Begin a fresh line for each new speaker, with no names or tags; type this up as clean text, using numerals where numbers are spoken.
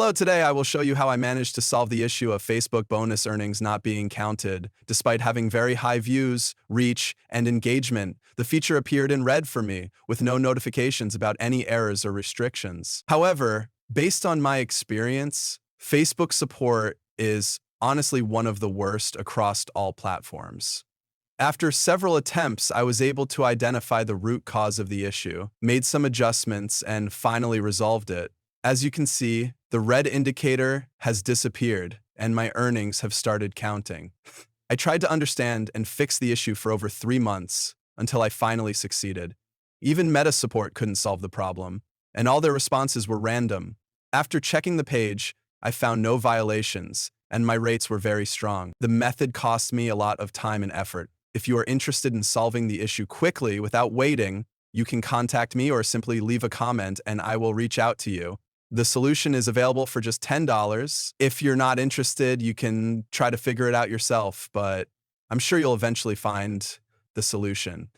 Hello, today I will show you how I managed to solve the issue of Facebook bonus earnings not being counted. Despite having very high views, reach, and engagement, the feature appeared in red for me, with no notifications about any errors or restrictions. However, based on my experience, Facebook support is honestly one of the worst across all platforms. After several attempts, I was able to identify the root cause of the issue, made some adjustments, and finally resolved it. As you can see, the red indicator has disappeared, and my earnings have started counting. I tried to understand and fix the issue for over 3 months, until I finally succeeded. Even Meta support couldn't solve the problem, and all their responses were random. After checking the page, I found no violations, and my rates were very strong. The method cost me a lot of time and effort. If you are interested in solving the issue quickly without waiting, you can contact me or simply leave a comment and I will reach out to you. The solution is available for just $10. If you're not interested, you can try to figure it out yourself, but I'm sure you'll eventually find the solution.